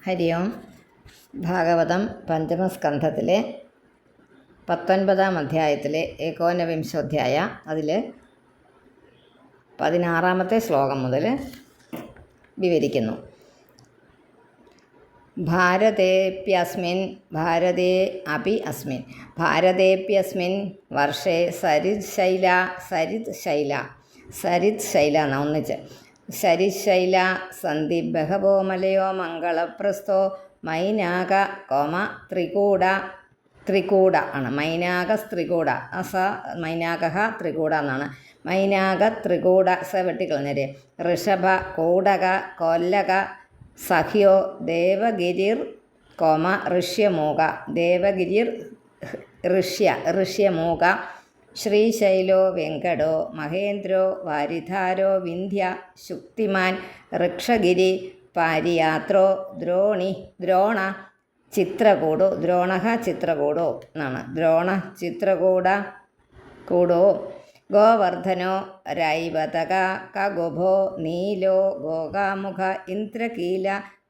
ഹരി ഓം. ഭാഗവതം പഞ്ചമസ്കന്ധത്തിലെ 19-ാം അധ്യായത്തിലെ ഏകോനവിംശോധ്യായ അതിൽ 16-ാമത്തെ ശ്ലോകം മുതൽ വിവരിക്കുന്നു. ഭാരതേപ്യസ്മിൻ വർഷേ സരിത് ശൈല എന്ന ഒന്നിച്ച് ശരിശൈല സന്ധി ബഹവോ മലയോ മംഗളപ്രസ്ഥോ മൈനാക ത്രികൂട ആണ്. മൈനാകസ്ത്രികൂട മൈനാക ത്രികൂട എന്നാണ്. മൈനാക ത്രികൂട വെട്ടിക്കളഞ്ഞേര്. ഋഷഭ കൂടക കൊല്ലക സഹ്യോ ദേവഗിരിർ ഋഷ്യമൂക ദേവഗിരിർ ഋഷ്യമൂക ശ്രീശൈലോ വെങ്കടോ മഹേന്ദ്രോ വാരിധാരോ വിന്ധ്യ ശുക്തിമാൻ ഋക്ഷഗിരി പാരിയാത്രോ ദ്രോണ ചിത്രകൂടോ ചിത്രകൂടോ എന്നാണ്. ദ്രോണ ചിത്രകൂടോ ഗോവർദ്ധനോ രൈവതക കഗുഭോ നീലോ ഗോകാമുഖ ഇന്ദ്രകീല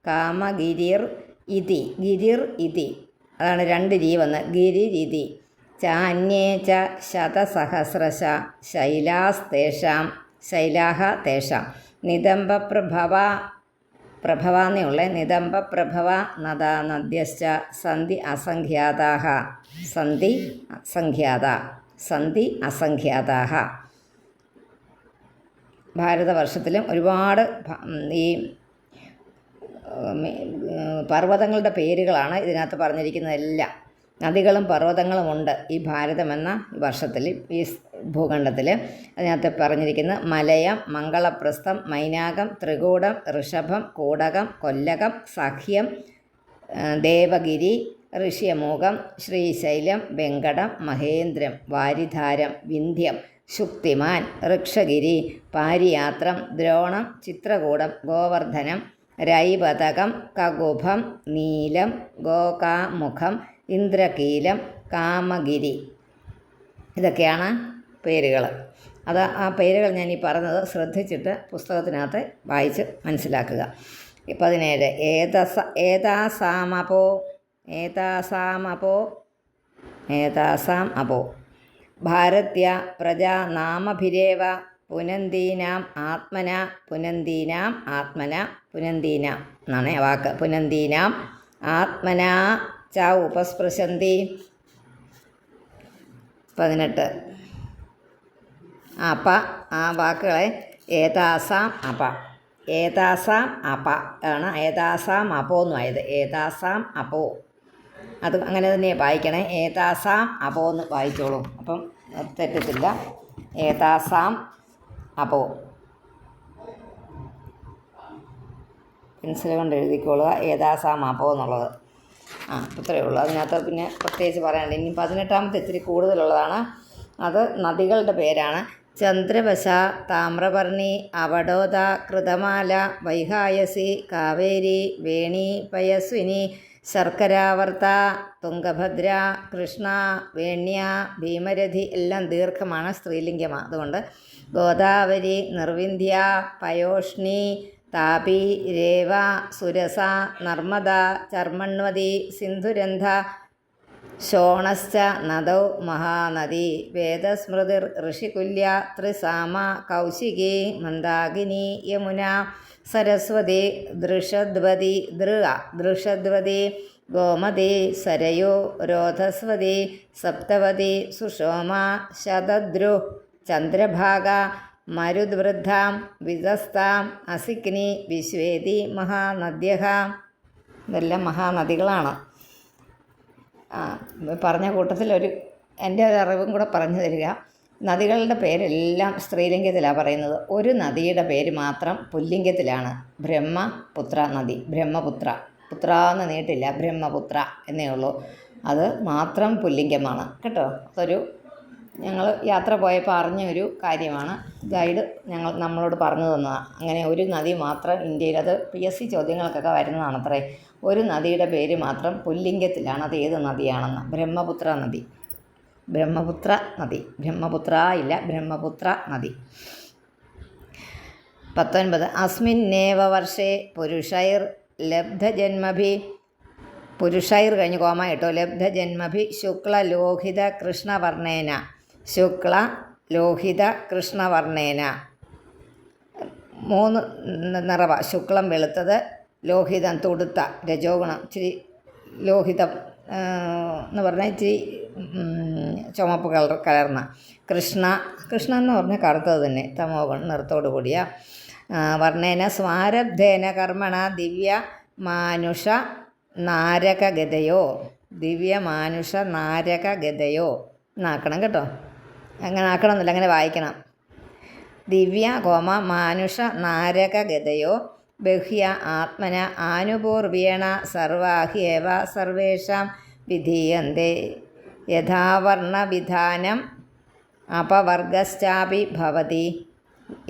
കാമഗിരിർ ഇതി അതാണ് 2 രീ വന്ന് ഗിരിരിതി ചാന്യേ ച ശതസഹസ്രശ ശൈലാഹ തേഷാം നിതംബപ്രഭവാന്നേ നിതംബപ്രഭവ നദാ നദ്യശ്ച സന്ധി അസംഖ്യാതാഹ. ഭാരതവർഷത്തിലും ഒരുപാട് ഈ പർവ്വതങ്ങളുടെ പേരുകളാണ് ഇതിനകത്ത് പറഞ്ഞിരിക്കുന്നതെല്ലാം. നദികളും പർവ്വതങ്ങളും ഉണ്ട് ഈ ഭാരതം എന്ന വർഷത്തിൽ, ഈ ഭൂഖണ്ഡത്തിൽ. അതിനകത്ത് പറഞ്ഞിരിക്കുന്ന മലയം, മംഗളപ്രസ്ഥം, മൈനാകം, ത്രികൂടം, ഋഷഭം, കൂടകം, കൊല്ലകം, സഹ്യം, ദേവഗിരി, ഋഷ്യമൂകം, ശ്രീശൈലം, വെങ്കടം, മഹേന്ദ്രം, വാരിധാരം, വിന്ധ്യം, ശുക്തിമാൻ, ഋക്ഷഗിരി, പാരിയാത്രം, ദ്രോണം, ചിത്രകൂടം, ഗോവർദ്ധനം, രൈവതകം, കകുഭം, നീലം, ഗോകാമുഖം, ഇന്ദ്രകീലം, കാമഗിരി. ഇതൊക്കെയാണ് പേരുകൾ. ആ പേരുകൾ ഞാൻ ഈ പറഞ്ഞത് ശ്രദ്ധിച്ചിട്ട് പുസ്തകത്തിനകത്ത് വായിച്ച് മനസ്സിലാക്കുക. 17 ഏതാസാം അപോ ഭാരത്യ പ്രജാ നാമഭിരേവ പുനന്ദീനാം ആത്മന എന്നാണ് വാക്ക്. പുനന്ദീനാം ആത്മന ച ഉപസ്പൃശന്തി. 18 അപ ആ വാക്കുകളെ ഏതാസാം അപ ആണ്. ഏതാസാം അപോ എന്നുമായത്. ഏതാസാം അപോ അത് അങ്ങനെ തന്നെ വായിക്കണേ. ഏതാസാം അപോ എന്ന് വായിച്ചോളൂ, അപ്പം തെറ്റത്തില്ല. ഏതാസാം അപോ പെൻസിൽ കൊണ്ട് എഴുതിക്കോളുക. ഏതാസാം അപോ എന്നുള്ളത് ഇത്രയേ ഉള്ളൂ. അതിനകത്ത് പിന്നെ പ്രത്യേകിച്ച് പറയാനുണ്ട്. ഇനി 18-ാമത്തെ ഇത്തിരി കൂടുതലുള്ളതാണ്. അത് നദികളുടെ പേരാണ്. ചന്ദ്രവശ, താമ്രപർണി, അവഡോദ, കൃതമാല, വൈഹായസി, കാവേരി, വേണി, പയസ്വിനി, ശർക്കരാവർത്ത, തുംഗഭദ്ര, കൃഷ്ണ, വേണ്യ, ഭീമരഥി എല്ലാം ദീർഘമാണ്, സ്ത്രീലിംഗമാണ്. അതുകൊണ്ട് ഗോദാവരി, നിർവിന്ധ്യ, പയോഷ്ണി, താപി, രേവ, സുരസ, നർമ്മദ, ചർമ്മണ്വതി, സിന്ധുരന്ധ, ശോണശ്ച നദൗ മഹാനദി, വേദസ്മൃതിർ ഋഷികുല്യ, ത്രിസാമ, കൗശികി, മന്ദാകിനി, യമുന, സരസ്വതി, ദൃഷദ്വതി, ഗോമതി, സരയു, രോധസ്വതി, സപ്തവതി, സുഷോമ, ശതദ്രു, ചന്ദ്രഭാഗ, മരുദ്വൃദ്ധാം, വിദസ്താം, അസിക്നി, വിശ്വേതി, മഹാനദ്യഃ. ഇതെല്ലാം മഹാനദികളാണ്. പറഞ്ഞ കൂട്ടത്തിൽ എൻ്റെ ഒരു അറിവും കൂടെ പറഞ്ഞു തരിക. നദികളുടെ പേരെല്ലാം സ്ത്രീലിംഗത്തിലാണ് പറയുന്നത്. ഒരു നദിയുടെ പേര് മാത്രം പുല്ലിംഗത്തിലാണ്. ബ്രഹ്മപുത്ര നദി. ബ്രഹ്മപുത്ര എന്ന് നീട്ടില്ല, ബ്രഹ്മപുത്ര എന്നേ ഉള്ളൂ. അത് മാത്രം പുല്ലിംഗമാണ് കേട്ടോ. അതൊരു ഞങ്ങൾ യാത്ര പോയപ്പോൾ അറിഞ്ഞൊരു കാര്യമാണ്. ഗൈഡ് നമ്മളോട് പറഞ്ഞു തന്നതാണ്. അങ്ങനെ ഒരു നദി മാത്രം ഇന്ത്യയിൽ, അത് PSC ചോദ്യങ്ങൾക്കൊക്കെ വരുന്നതാണത്രേ. ഒരു നദിയുടെ പേര് മാത്രം പുല്ലിംഗത്തിലാണ്. അത് ഏത് നദിയാണെന്ന്. ബ്രഹ്മപുത്ര നദി. ബ്രഹ്മപുത്ര നദി. 19 അസ്മിന്നേവ വർഷേ പുരുഷൈർ ലബ്ധജന്മഭി പുരുഷൈർ കഴിഞ്ഞ് കോമ കേട്ടോ. ലബ്ധജന്മഭി ശുക്ലലോഹിത കൃഷ്ണവർണ്ണേന. ശുക്ലലോഹിത കൃഷ്ണവർണ്ണേന 3 നിറവ. ശുക്ലം വെളുത്തത്, ലോഹിതം തുടുത്ത, രജോ ഗുണം ഇച്ചിരി ലോഹിതം എന്ന് പറഞ്ഞാൽ ഇച്ചിരി ചുമപ്പ് കലർന്ന. കൃഷ്ണ എന്ന് പറഞ്ഞാൽ കറുത്തത് തന്നെ, തമോ നിറത്തോടു കൂടിയ. വർണ്ണേന സ്മാരബ്ധേന കർമ്മണ ദിവ്യ മാനുഷ നാരകഗതയോ. ദിവ്യ മാനുഷ നാരകഗതയോ എന്നാക്കണം കേട്ടോ. അങ്ങനെ ആക്കണമെന്നില്ല, അങ്ങനെ വായിക്കണം. ദിവ്യ മാനുഷ നാരകഗതയോ ബഹ്യ ആത്മന ആനുപൂർവേണ സർവാഹ്യേവ സർവേഷാം വിധീയന്തെ യഥാവർണവിധാനം അപവർഗശ്ചാപി ഭവതി.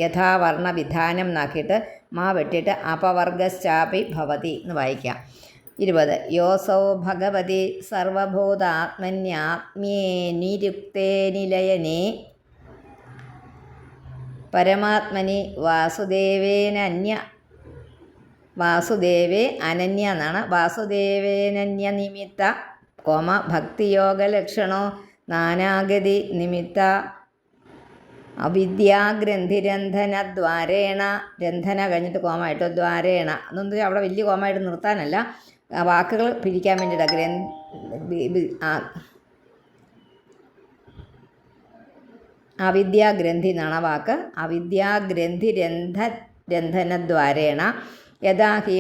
യഥാവർണവിധാനം എന്നാക്കിയിട്ട് മാ വെട്ടിയിട്ട് അപവർഗശ്ചാപി ഭവതി എന്ന് വായിക്കാം. 20 യോസൗ ഭഗവതി സർവഭൂതാത്മന്യാത്മ്യേനിരുക്തേ നിലയനേ പരമാത്മനി വാസുദേവേ അനന്യ എന്നാണ്. വാസുദേവേനന്യ നിമിത്ത ഭക്തിയോഗലക്ഷണോ നാനാഗതി നിമിത്ത അവിദ്യാഗ്രന്ഥിരന്ധനദ്വാരേണ. രന്ധന കഴിഞ്ഞിട്ട് കോമായിട്ട് ദ്വാരേണ എന്നൊന്നും അവിടെ വലിയ കോമായിട്ട് നിർത്താനല്ല, വാക്കുകൾ പിരിക്കാൻ വേണ്ടിയിട്ടാണ്. അവിദ്യാഗ്രന്ഥി എന്നാണ് ആ വാക്ക്. അവിദ്യാഗ്രന്ഥി രന്ധനദ്വാരേണ യഥാ ഹി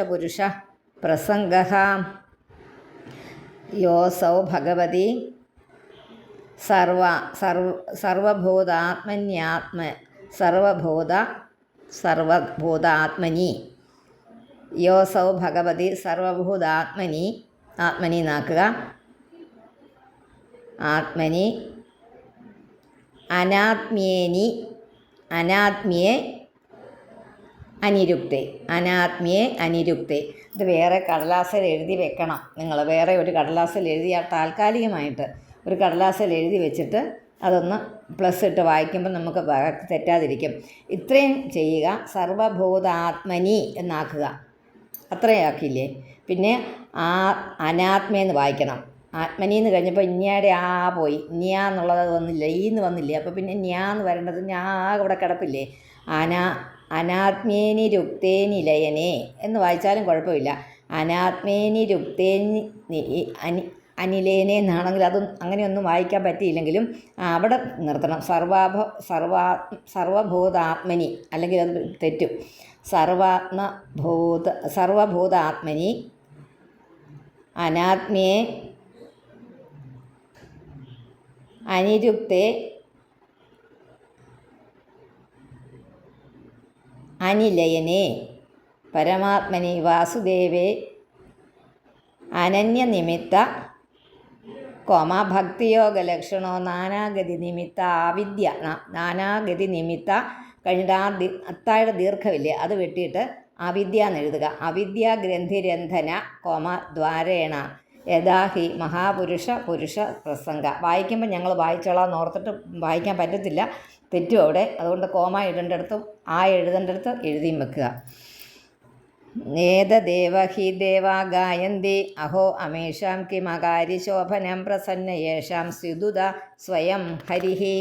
പുരുഷ പ്രസംഗ യോസൗ ഭഗവതി സർവഭൂതാത്മനി. യോസൗ ഭഗവതി സർവഭൂതാത്മനി. ആത്മനി നാക്കുക. ആത്മനി അനാത്മ്യേ അനിരുക്തേ. ഇത് വേറെ കടലാസിൽ എഴുതി വെക്കണം. നിങ്ങൾ വേറെ ഒരു കടലാസിൽ എഴുതിയാൽ താൽക്കാലികമായിട്ട് ഒരു കടലാസിൽ എഴുതി വെച്ചിട്ട് അതൊന്ന് പ്ലസ് ഇട്ട് വായിക്കുമ്പോൾ നമുക്ക് തെറ്റാതിരിക്കും. ഇത്രയും ചെയ്യുക. സർവഭൂതാത്മനി എന്നാക്കുക. അത്രയും ആക്കിയില്ലേ. പിന്നെ അനാത്മയെന്ന് വായിക്കണം. ആത്മനി എന്ന് കഴിഞ്ഞപ്പോൾ ഇഞ്ഞയുടെ പോയി. ന്യാ എന്നുള്ളത് വന്നില്ല, ഈന്ന് വന്നില്ലേ. അപ്പോൾ പിന്നെ ന്യാന്ന് വരേണ്ടത് ഇവിടെ കിടപ്പില്ലേ. അനാത്മേനി രുക്തേനി ലയനേ എന്ന് വായിച്ചാലും കുഴപ്പമില്ല. അനാത്മേനി രുക്തേനി അനിലേനെ എന്നാണെങ്കിൽ അതും അങ്ങനെയൊന്നും വായിക്കാൻ പറ്റിയില്ലെങ്കിലും അവിടെ നിർത്തണം. സർവഭൂതാത്മനി അല്ലെങ്കിൽ അത് തെറ്റും. സർവഭൂതാത്മനി അനാത്മ്യേ അനിരുക്തേ അനിലയനേ പരമാത്മനി വാസുദേവേ അനന്യനിമിത്ത ഭക്തിയോഗലക്ഷണോ നാനാഗതി നിമിത്ത അവിദ്യ. നാനാഗതി നിമിത്ത കഴിഞ്ഞിട്ട് അത്താഴ ദീർഘമില്ലേ അത് വെട്ടിയിട്ട് അവിദ്യ എന്നെഴുതുക. അവിദ്യാഗ്രന്ഥിരന്ധന ദ്വാരേണ യഥാഹി പുരുഷ പ്രസംഗ. വായിക്കുമ്പോൾ ഞങ്ങൾ വായിച്ചോളാം ഓർത്തിട്ട് വായിക്കാൻ പറ്റത്തില്ല, തെറ്റും അവിടെ. അതുകൊണ്ട് കോമ ഇടേണ്ടടുത്തും എഴുതേണ്ടടുത്ത് എഴുതിയും വെക്കുക. ഏതദേവ ഹി ദേവാ ഗായന്തി അഹോ അമേഷാം കിമകാരി ശോഭനം പ്രസന്ന യേഷാം സ്യുതുത സ്വയം ഹരിഹി.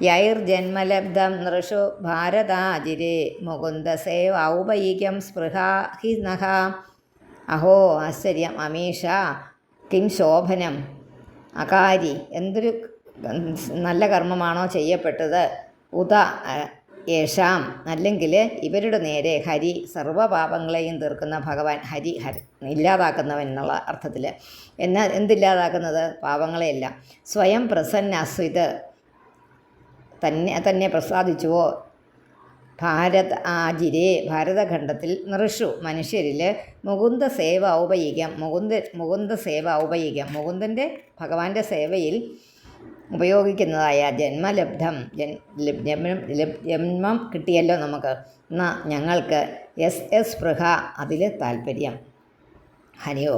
യൈർജന്മലബ്ധം നൃഷു ഭാരതാജിരേ മുകുന്ദസേവ ഔപയികം സ്പൃഹാഹി നഹ. അഹോ ആശ്ചര്യം. അമീഷ കിം ശോഭനം. അകാരി എന്തൊരു നല്ല കർമ്മമാണോ ചെയ്യപ്പെട്ടത്. ഉദ യേഷാം അല്ലെങ്കിൽ ഇവരുടെ നേരെ ഹരി സർവ്വപാപങ്ങളെയും തീർക്കുന്ന ഭഗവാൻ. ഹരി ഇല്ലാതാക്കുന്നവൻ എന്നുള്ള അർത്ഥത്തിൽ. എന്നാൽ എന്തില്ലാതാക്കുന്നത്? പാപങ്ങളെയല്ല. സ്വയം പ്രസന്നസ്വിത് തന്നെ പ്രസാദിച്ചുവോ. ഭാരതഖണ്ഡത്തിൽ നൃഷു മനുഷ്യരിൽ മുകുന്ദ സേവ ഔപയികം. മുകുന്ദ സേവ ഔപയികം ഭഗവാന്റെ സേവയിൽ ഉപയോഗിക്കുന്നതായ ജന്മലബ്ധം ജന്മം കിട്ടിയല്ലോ നമുക്ക്. എന്നാൽ ഞങ്ങൾക്ക് സ്പൃഹ അതിൽ താല്പര്യം. ഹരിയോ.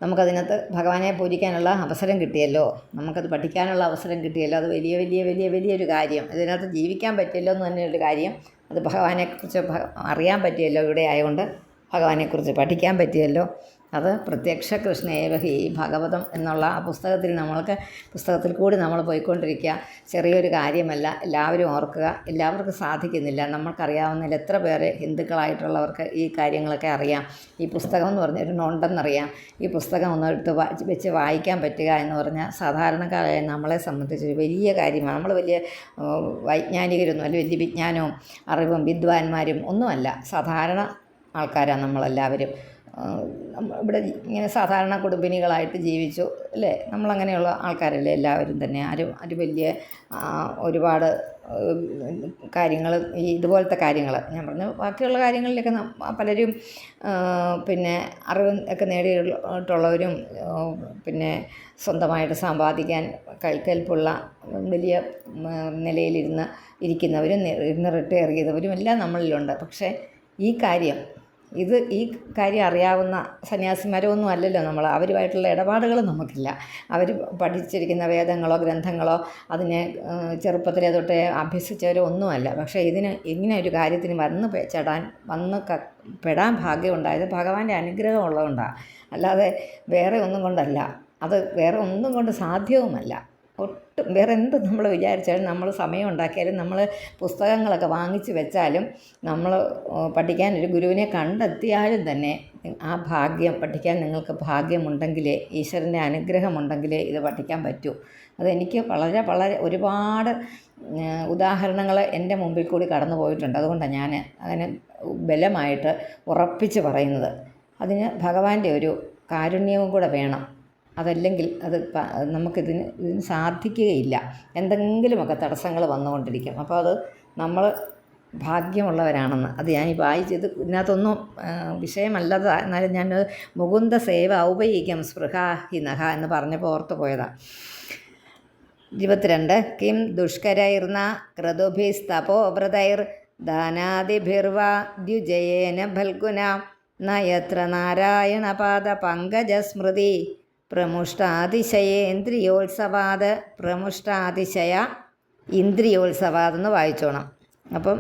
നമുക്കതിനകത്ത് ഭഗവാനെ പൂജിക്കാനുള്ള അവസരം കിട്ടിയല്ലോ, നമുക്കത് പഠിക്കാനുള്ള അവസരം കിട്ടിയല്ലോ. അത് വലിയൊരു കാര്യം. ഇതിനകത്ത് ജീവിക്കാൻ പറ്റിയല്ലോ എന്ന് തന്നെ ഒരു കാര്യം. അത് ഭഗവാനെക്കുറിച്ച് അറിയാൻ പറ്റിയല്ലോ ഇവിടെ ആയതുകൊണ്ട് ഭഗവാനെക്കുറിച്ച് പഠിക്കാൻ പറ്റിയല്ലോ. അത് പ്രത്യക്ഷ കൃഷ്ണേവഹി ഭഗവതം എന്നുള്ള ആ പുസ്തകത്തിൽ കൂടി നമ്മൾ പോയിക്കൊണ്ടിരിക്കുക. ചെറിയൊരു കാര്യമല്ല, എല്ലാവരും ഓർക്കുക. എല്ലാവർക്കും സാധിക്കുന്നില്ല. നമ്മൾക്കറിയാവുന്നതിൽ എത്ര പേര് ഹിന്ദുക്കളായിട്ടുള്ളവർക്ക് ഈ കാര്യങ്ങളൊക്കെ അറിയാം. ഈ പുസ്തകം എന്ന് പറഞ്ഞൊരു ഉണ്ടെന്നറിയാം. ഈ പുസ്തകം ഒന്നെടുത്ത് വെച്ച് വായിക്കാൻ പറ്റുക എന്ന് പറഞ്ഞാൽ സാധാരണക്കാരായ നമ്മളെ സംബന്ധിച്ചൊരു വലിയ കാര്യമാണ്. നമ്മൾ വലിയ വൈജ്ഞാനികരൊന്നും അല്ല, വലിയ വിജ്ഞാനവും അറിവും വിദ്വാൻമാരും ഒന്നുമല്ല, സാധാരണ ആൾക്കാരാണ് നമ്മളെല്ലാവരും. ഇവിടെ ഇങ്ങനെ സാധാരണ കുടുംബിനികളായിട്ട് ജീവിച്ചു അല്ലേ, നമ്മളങ്ങനെയുള്ള ആൾക്കാരല്ലേ എല്ലാവരും തന്നെ. ആരും വലിയ ഒരുപാട് കാര്യങ്ങൾ ഈ ഇതുപോലത്തെ കാര്യങ്ങൾ ഞാൻ പറഞ്ഞു, ബാക്കിയുള്ള കാര്യങ്ങളിലൊക്കെ പലരും പിന്നെ അറിവ് ഒക്കെ നേടിയിട്ടുള്ളവരും പിന്നെ സ്വന്തമായിട്ട് സമ്പാദിക്കാൻ കൈക്കൽപ്പുള്ള വലിയ ഇരിക്കുന്നവരും ഇന്ന് റിട്ടയർ ചെയ്തവരും എല്ലാം നമ്മളിലുണ്ട്. പക്ഷേ ഈ കാര്യം അറിയാവുന്ന സന്യാസിമാരൊന്നും അല്ലല്ലോ നമ്മൾ. അവരുമായിട്ടുള്ള ഇടപാടുകൾ നമുക്കില്ല. അവർ പഠിച്ചിരിക്കുന്ന വേദങ്ങളോ ഗ്രന്ഥങ്ങളോ അതിനെ ചെറുപ്പത്തിലെ തൊട്ടേ അഭ്യസിച്ചവരോ ഒന്നുമല്ല. പക്ഷേ ഇങ്ങനെ ഒരു കാര്യത്തിന് പെടാൻ ഭാഗ്യമുണ്ടായത് ഭഗവാന്റെ അനുഗ്രഹം ഉള്ളതുകൊണ്ടാണ്. അല്ലാതെ വേറെ ഒന്നും കൊണ്ടല്ല. അത് വേറെ ഒന്നും കൊണ്ട് സാധ്യവുമല്ല. ഒട്ടും വേറെ എന്ത് നമ്മൾ വിചാരിച്ചാലും, നമ്മൾ സമയം ഉണ്ടാക്കിയാലും, നമ്മൾ പുസ്തകങ്ങളൊക്കെ വാങ്ങിച്ച് വെച്ചാലും, നമ്മൾ പഠിക്കാൻ ഒരു ഗുരുവിനെ കണ്ടെത്തിയാലും തന്നെ ആ പഠിക്കാൻ നിങ്ങൾക്ക് ഭാഗ്യമുണ്ടെങ്കിലേ, ഈശ്വരൻ്റെ അനുഗ്രഹമുണ്ടെങ്കിലേ ഇത് പഠിക്കാൻ പറ്റൂ. അതെനിക്ക് വളരെ വളരെ ഒരുപാട് ഉദാഹരണങ്ങൾ എൻ്റെ മുമ്പിൽ കൂടി കടന്നു പോയിട്ടുണ്ട്. അതുകൊണ്ടാണ് ഞാൻ അങ്ങനെ ബലമായിട്ട് ഉറപ്പിച്ച് പറയുന്നത്. അതിന് ഭഗവാന്റെ ഒരു കാരുണ്യവും കൂടെ വേണം. അതല്ലെങ്കിൽ നമുക്കിതിന് സാധിക്കുകയില്ല. എന്തെങ്കിലുമൊക്കെ തടസ്സങ്ങൾ വന്നുകൊണ്ടിരിക്കും. അപ്പോൾ അത് നമ്മൾ ഭാഗ്യമുള്ളവരാണെന്ന് അത് ഞാൻ വായിച്ചത് ഇതിനകത്തൊന്നും വിഷയമല്ലത്. എന്നാലും ഞാൻ മുകുന്ദ സേവ ഔപയികം സ്പൃഹാഹിനഹ എന്ന് പറഞ്ഞപ്പോൾ ഓർത്തു പോയതാണ്. 22 കിം ദുഷ്കരൈർന ക്രതുഭിസ്തപോവ്രതൈർ ദാനാദിഭിർവാ ദ്യുജയേന ഫൽഗുന നയത്ര നാരായണപാദ പങ്കജസ്മൃതി പ്രമുഷ്ടാതിശയേന്ദ്രിയോത്സവാത് ഇന്ദ്രിയോത്സവാതെന്ന് വായിച്ചോണം. അപ്പം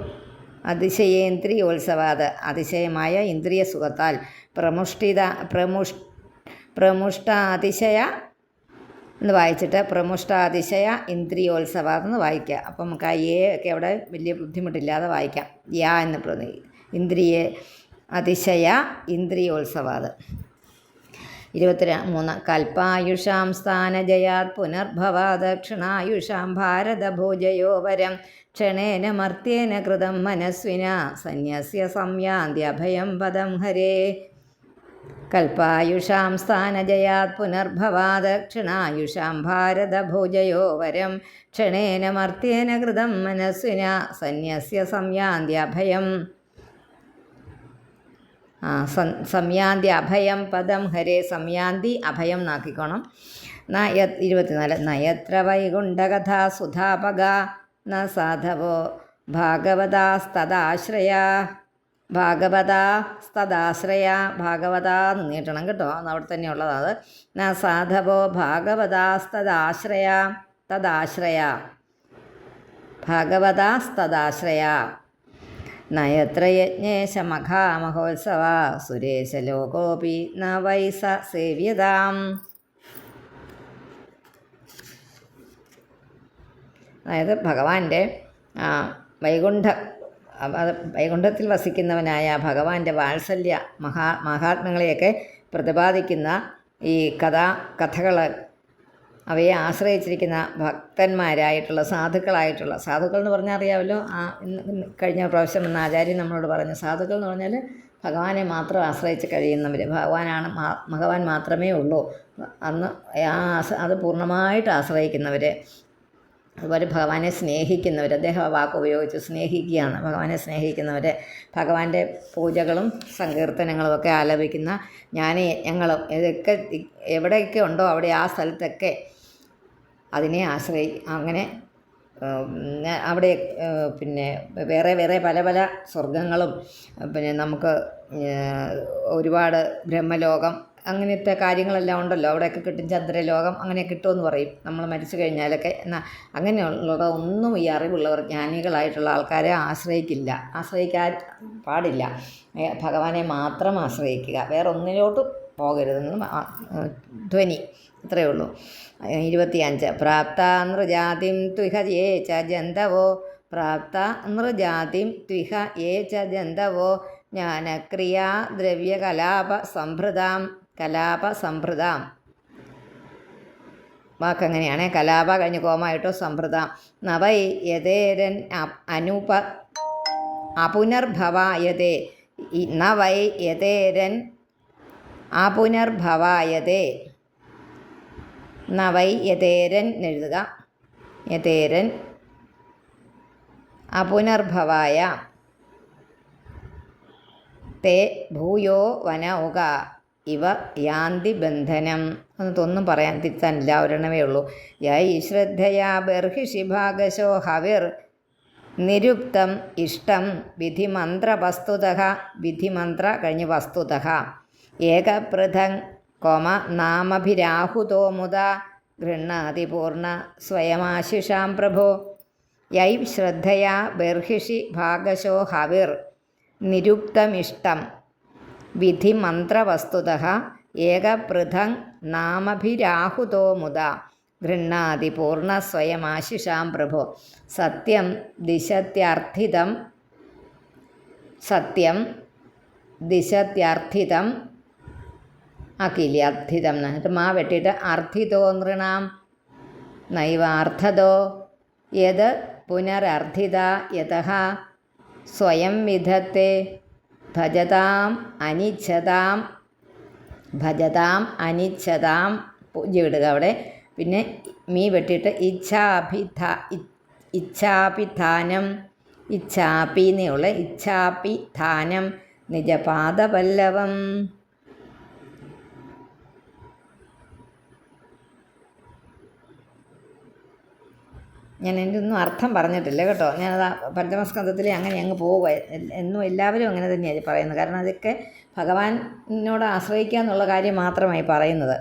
അതിശയേന്ദ്രിയോത്സവാത് അതിശയമായ ഇന്ദ്രിയ സുഖത്താൽ പ്രമുഷ്ടാതിശയ എന്ന് വായിച്ചിട്ട് പ്രമുഷ്ടാതിശയ ഇന്ദ്രിയോത്സവാതെന്ന് വായിക്കുക. അപ്പം നമുക്ക് ആ ഒക്കെ അവിടെ വലിയ ബുദ്ധിമുട്ടില്ലാതെ വായിക്കാം. എന്ന് അതിശയ ഇന്ദ്രിയോത്സവാത്. 23 കൽപ്പായുഷാം സ്ഥാനജയാത് പുനർഭവാ ദക്ഷിണായുഷാം ഭാരതഭോജയോ വരം ക്ഷണേന മർത്യേന കൃതം മനസ്വിന സന്യസ്യ സംയാന്ത്യഭയം പദം ഹരേ. കൽപ്പായുഷാം സ്ഥാനജയാത് പുനർഭവാ ദക്ഷിണായുഷാം ഭാരതഭോജയോ വരം ക്ഷണേന മർത്യേന കൃതം മനസ്വിന സന്യസ്യ സംയാന്ത്യഭയം സംയാന്തി അഭയം പദം ഹരേ. സംയാന്തി അഭയം നാക്കിക്കോണം. 24 നയത്ര വൈകുണ്ഠകഥാ സുധാപക ന സാധവോ ഭാഗവതാസ്തദാശ്രയ ഭാഗവതാന്ന് നീട്ടണം കേട്ടോ, അവിടെ തന്നെ ഉള്ളതാണ് അത്. ന സാധവോ ഭാഗവതാസ്തദാശ്രയ ഭാഗവതാസ്തദാശ്രയ നയത്ര യജ്ഞേശ മഹാമഹോത്സവ സുരേശലോകോപി ന വൈസ സേവ്യതാം. അതായത് ഭഗവാന്റെ വൈകുണ്ഠത്തിൽ വസിക്കുന്നവനായ ഭഗവാന്റെ വാത്സല്യ മഹാത്മ്യങ്ങളെയൊക്കെ പ്രതിപാദിക്കുന്ന ഈ കഥകൾ, അവയെ ആശ്രയിച്ചിരിക്കുന്ന ഭക്തന്മാരായിട്ടുള്ള സാധുക്കൾ എന്ന് പറഞ്ഞാൽ അറിയാമല്ലോ. കഴിഞ്ഞ പ്രാവശ്യം എന്ന ആചാര്യൻ നമ്മളോട് പറഞ്ഞു, സാധുക്കൾ എന്ന് പറഞ്ഞാൽ ഭഗവാനെ മാത്രം ആശ്രയിച്ച് കഴിയുന്നവർ. ഭഗവാൻ മാത്രമേ ഉള്ളൂ അന്ന് അത് പൂർണ്ണമായിട്ട് ആശ്രയിക്കുന്നവർ. അതുപോലെ ഭഗവാനെ സ്നേഹിക്കുന്നവർ, അദ്ദേഹം ആ വാക്ക് ഉപയോഗിച്ച് സ്നേഹിക്കുകയാണ്. ഭഗവാനെ സ്നേഹിക്കുന്നവർ, ഭഗവാന്റെ പൂജകളും സങ്കീർത്തനങ്ങളും ഒക്കെ ആലപിക്കുന്ന ജ്ഞാനയജ്ഞങ്ങളും ഇതൊക്കെ എവിടെയൊക്കെ ഉണ്ടോ അവിടെ ആ സ്ഥലത്തൊക്കെ അതിനെ അങ്ങനെ അവിടെ പിന്നെ വേറെ പല സ്വർഗങ്ങളും പിന്നെ നമുക്ക് ഒരുപാട് ബ്രഹ്മലോകം അങ്ങനത്തെ കാര്യങ്ങളെല്ലാം ഉണ്ടല്ലോ, അവിടെയൊക്കെ കിട്ടും, ചന്ദ്രലോകം അങ്ങനെ കിട്ടുമെന്ന് പറയും നമ്മൾ മരിച്ചു കഴിഞ്ഞാലൊക്കെ. എന്നാൽ അങ്ങനെയുള്ളതൊന്നും ഈ അറിവുള്ളവർ ജ്ഞാനികളായിട്ടുള്ള ആൾക്കാരെ ആശ്രയിക്കാൻ പാടില്ല. ഭഗവാനെ മാത്രം ആശ്രയിക്കുക, വേറെ ഒന്നിലോട്ടും പോകരുതെന്ന് ധ്വനി. ഇത്രയേ ഉള്ളൂ. 25 പ്രാപ്ത നൃജാതിം ത്വിഹ യേ ച ജന്തവോ പ്രാപ്ത നൃജാതിം ത്വിഹ യേ ച ജന്തവോ ജ്ഞാനക്രിയാ ദ്രവ്യകലാപ സംഭൃതാം. വാക്കങ്ങനെയാണ്. കലാപ കഴിഞ്ഞ് കോമായിട്ടോ സംഭൃതാം. നവൈ യഥേരൻ അപുനർഭവായതേ. നവൈ യഥേരൻ അപുനർഭവായതേ. നവൈ യഥേരൻ എഴുതുക. യഥേരൻ അപുനർഭവായ തേ ഭൂയോ വനൗക ഇവ യാന്തി ബന്ധനം. ഒന്നും പറയാൻ തിരുത്താനില്ല, ഒരെണ്ണമേ ഉള്ളൂ. യൈ ശ്രദ്ധയാ ബർഹിഷി ഭാഗശോ ഹവിർ നിരുക്തം ഇഷ്ടം വിധിമന്ത്ര വസ്തുതഃ. വിധിമന്ത്ര കഴിഞ്ഞ് വസ്തുതഃ. ഏകപൃഥങ് കോമ നാമഭിരാഹുതോ മുദ ഗൃഹ്ണാതി പൂർണ്ണ സ്വയമാശിഷാം പ്രഭോ. യൈ ശ്രദ്ധയാ ബർഹിഷി ഭാഗശോ ഹവിർ നിരുക്തമിഷ്ടം വിധിമന്ത്രവസ്തുതഃ ഏകപൃഥങ് നാമഭിരാഹുതോ മുദ ഗൃഹ്ണാതി പൂർണ്ണ സ്വയമാശിഷാം പ്രഭോ. സത്യം ദിശത്യർത്ഥിതം. സത്യം ദിശത്യർത്ഥിതം അക്കില്ലേ, അർത്ഥിതം എന്നിട്ട് മാ വെട്ടിയിട്ട് അർത്ഥിതോ നൃണാം നൈവാർത്ഥതോ യത് പുനരർത്ഥിത യതഃ സ്വയം വിധത്തെ ഭജതാം അനിച്ഛതാം പൂജ്യം ഇടുക അവിടെ. പിന്നെ മീ വെട്ടിയിട്ട് ഇച്ഛാപിധാനം ഇച്ഛാപ്പിന്നുള്ള ഇച്ഛാപിധാനം നിജപാദപല്ലവം. ഞാൻ എൻ്റെ ഒന്നും അർത്ഥം പറഞ്ഞിട്ടില്ല കേട്ടോ. ഞാനത് പഞ്ചമസ്കന്ധത്തിൽ അങ്ങനെ അങ്ങ് പോവുക. എന്നും എല്ലാവരും അങ്ങനെ തന്നെയാണ് പറയുന്നത്. കാരണം അതൊക്കെ ഭഗവാനോട് ആശ്രയിക്കുക എന്നുള്ള കാര്യം മാത്രമായി പറയുന്നത്.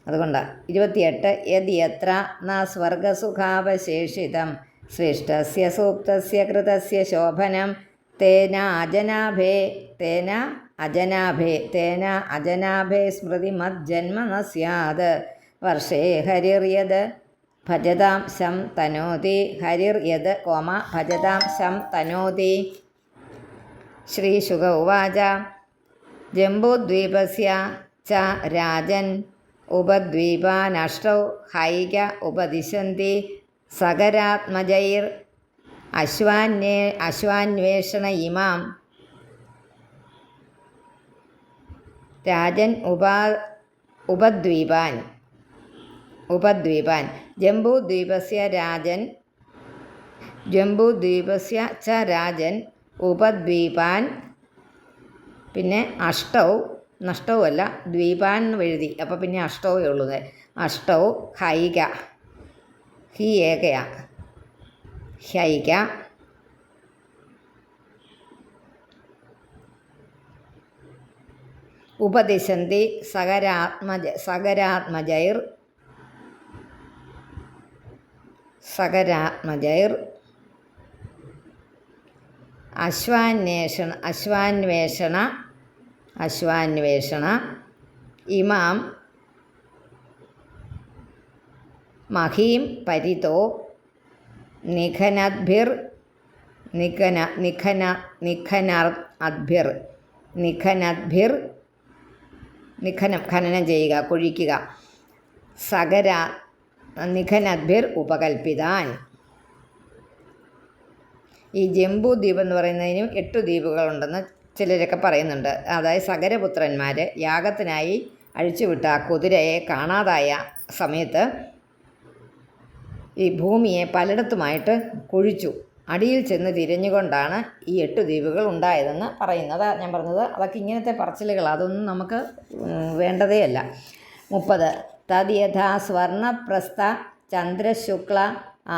അതുകൊണ്ടാണ്. 28 യദ് യത്ര ന സ്വർഗസുഖാവശേഷിതം സൃഷ്ടസ്യ സൂക്തസ്യ കൃതസ്യ ശോഭനം തേന അജനാഭേ സ്മൃതിമജ്ജന്മ ന സ്യാത് വർഷേ ഹരിർയത് ഭജതാം ശം തനോതി. ഹരിർയത് കോമ ഭജതാം ശം തനോതി. ശ്രീശുക ഉവാച ജംബൂദ്വീപസ്യ ച രാജൻ ഉപദ്വീപാനഷ്ടൗ ഹൈക ഉപദിശന്തി സകരാത്മജൈർ അശ്വാന്വേഷണ ഇമാം. രാജൻ ഉപദ്വീപാൻ ജംബൂദ്വീപസ്യ ച രാജൻ ഉപദ്വീപാൻ. പിന്നെ അഷ്ടൗ നഷ്ടവും അല്ല, ദ്വീപാൻ എന്ന് എഴുതി, അപ്പോൾ പിന്നെ അഷ്ടവേ ഉള്ളത്. അഷ്ടൗ ഹൈക ഹി ഏകയാ ഹൈക ഉപദിശന്തി സകരാത്മജൈർ അശ്വാന്വേഷണ ഇമാം മഹീം പരിതോ ഖനനം ചെയ്യുക, കുഴിക്കുക. നിഖനദ്ഭിർ ഉപകൽപ്പിതാൻ. ഈ ജംബൂ ദ്വീപ് എന്ന് പറയുന്നതിനും 8 ദ്വീപുകളുണ്ടെന്ന് ചിലരൊക്കെ പറയുന്നുണ്ട്. അതായത് സകരപുത്രന്മാർ യാഗത്തിനായി അഴിച്ചുവിട്ട ആ കുതിരയെ കാണാതായ സമയത്ത് ഈ ഭൂമിയെ പലയിടത്തുമായിട്ട് കുഴിച്ചു. അടിയിൽ ചെന്ന് തിരിഞ്ഞുകൊണ്ടാണ് ഈ 8 ദ്വീപുകൾ ഉണ്ടായതെന്ന് പറയുന്നത്. ഞാൻ പറഞ്ഞത് അതൊക്കെ ഇങ്ങനത്തെ പറച്ചിലുകൾ, അതൊന്നും നമുക്ക് വേണ്ടതേ അല്ല. 30 തദ് യഥാ സ്വർണപ്രസ്ഥ ചന്ദ്രശുക്ല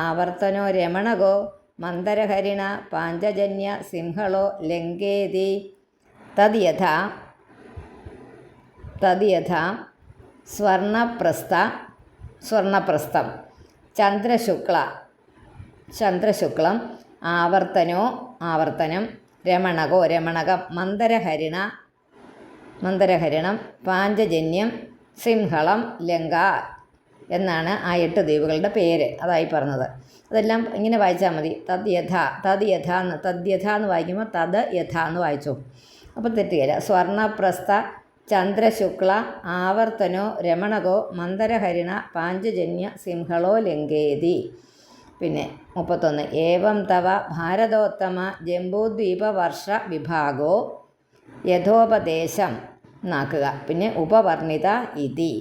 ആവർത്തനോ രമണകോ മന്ദരഹരിണ പാഞ്ചജന്യ സിംഹളോ ലങ്കേതി. തദ് യഥാ തദ് യഥാ സ്വർണപ്രസ്ഥം ചന്ദ്രശുക്ലം ആവർത്തനം രമണകം മന്ദരഹരിണം പാഞ്ചജന്യം സിംഹളം ലങ്ക എന്നാണ് ആ 8 ദ്വീപുകളുടെ പേര്. അതായി പറഞ്ഞത്. അതെല്ലാം ഇങ്ങനെ വായിച്ചാൽ മതി. തദ് യഥ എന്ന് വായിക്കുമ്പോൾ തദ് യഥ എന്ന് വായിച്ചു. അപ്പോൾ തെറ്റുകയില്ല. സ്വർണപ്രസ്ഥ ചന്ദ്രശുക്ല ആവർത്തനോ രമണകോ മന്ദരഹരിണ പാഞ്ചജന്യ സിംഹളോ ലങ്കേതി. പിന്നെ 31 ഏവം തവ ഭാരതോത്തമ ജംബൂദ്വീപവർഷ വിഭാഗോ യഥോപദേശം എന്നാക്കുക. പിന്നെ ഉപവർണിത ഇതി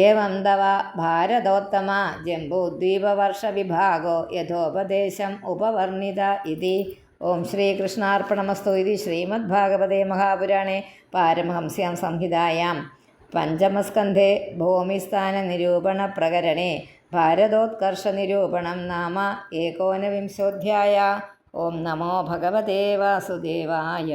ഏവം തവ ഭാരതോത്തമ ജംബൂദ്വീപവർഷ വിഭാഗോ യഥോപദേശം ഉപവർണിത ഇതി. ഓം ശ്രീകൃഷ്ണാർപ്പണമസ്തു. ഇതി ശ്രീമദ്ഭാഗവതേ മഹാപുരാണേ പാരമഹംസ്യാം സംഹിതായാം പഞ്ചമസ്കന്ധേ ഭൂമിസ്ഥാനനിരൂപണപ്രകരണേ ഭാരതോത്കർഷനിരൂപണം നാമ 19 ഓം നമോ ഭഗവതേ വാസുദേവായ.